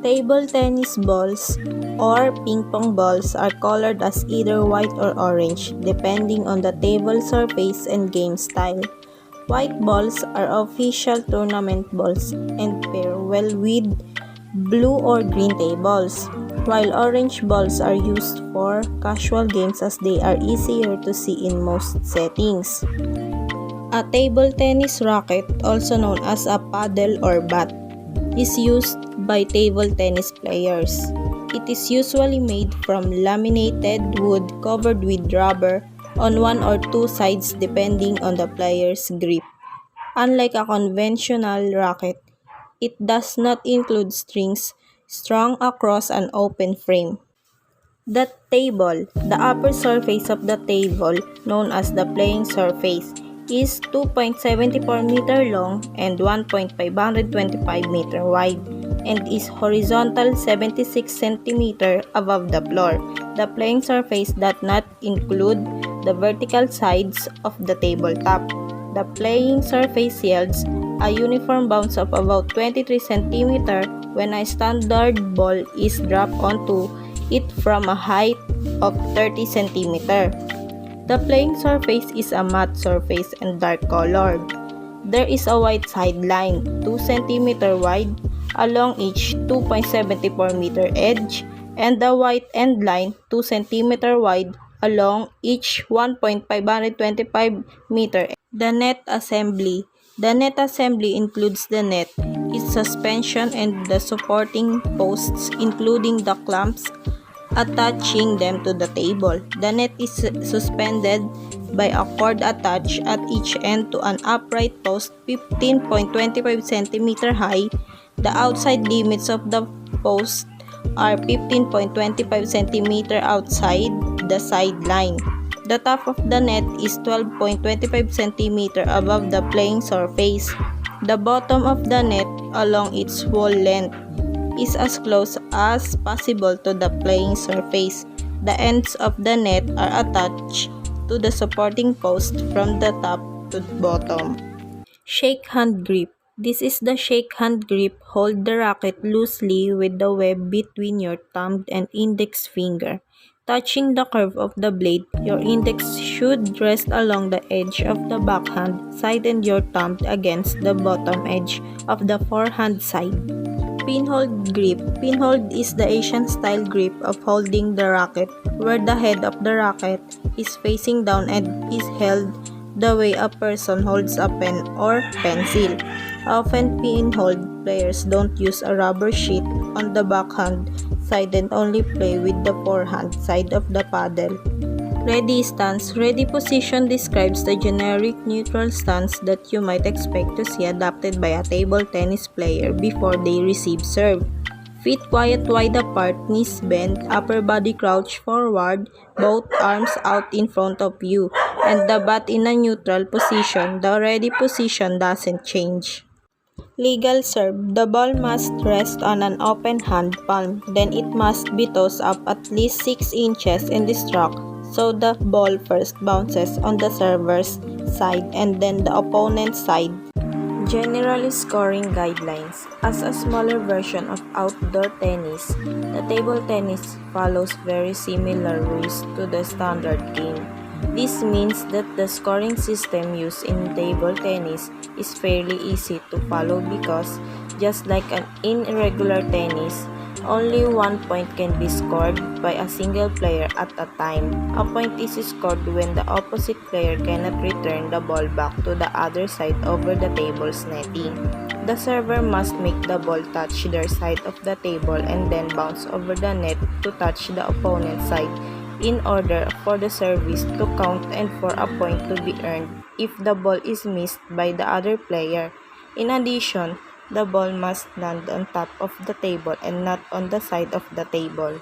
Table tennis balls or ping pong balls are colored as either white or orange, depending on the table surface and game style. White balls are official tournament balls and pair well with blue or green tables, while orange balls are used for casual games as they are easier to see in most settings. A table tennis racket, also known as a paddle or bat, is used by table tennis players. It is usually made from laminated wood covered with rubber on one or two sides depending on the player's grip. Unlike a conventional racket, it does not include strings strung across an open frame. The table, the upper surface of the table, known as the playing surface, is 2.74 meter long and 1.525 meter wide and is horizontal 76 centimeter above the floor. The playing surface does not include the vertical sides of the tabletop. The playing surface yields a uniform bounce of about 23 centimeter when a standard ball is dropped onto it from a height of 30 centimeter. The playing surface is a matte surface and dark colored. There is a white sideline, 2 cm wide, along each 2.74 meter edge, and a white end line, 2 cm wide, along each 1.525 meter. The net assembly. The net assembly includes the net, its suspension, and the supporting posts, including the clamps attaching them to the table. The net is suspended by a cord attached at each end to an upright post 15.25 cm high. The outside limits of the post are 15.25 cm outside the sideline. The top of the net is 12.25 cm above the playing surface. The bottom of the net, along its whole length, is as close as possible to the playing surface. The ends of the net are attached to the supporting post from the top to the bottom. Shake hand grip. This is the shake hand grip. Hold the racket loosely with the web between your thumb and index finger. Touching the curve of the blade, your index should rest along the edge of the backhand side and your thumb against the bottom edge of the forehand side. Pinhold grip. Pinhold is the Asian style grip of holding the racket where the head of the racket is facing down and is held the way a person holds a pen or pencil. Often pinhold players don't use a rubber sheet on the backhand side and only play with the forehand side of the paddle. Ready stance. Ready position describes the generic neutral stance that you might expect to see adopted by a table tennis player before they receive serve. Feet quiet wide apart, knees bent, upper body crouch forward, both arms out in front of you, and the bat in a neutral position. The ready position doesn't change. Legal serve. The ball must rest on an open hand palm, then it must be tossed up at least 6 inches in the stroke, so the ball first bounces on the server's side and then the opponent's side. Generally scoring guidelines. As a smaller version of outdoor tennis, the table tennis follows very similar rules to the standard game. This means that the scoring system used in table tennis is fairly easy to follow because, just like in regular tennis, only 1 point can be scored by a single player at a time. A point is scored when the opposite player cannot return the ball back to the other side over the table's netting. The server must make the ball touch their side of the table and then bounce over the net to touch the opponent's side in order for the service to count and for a point to be earned if the ball is missed by the other player. In addition, the ball must land on top of the table and not on the side of the table.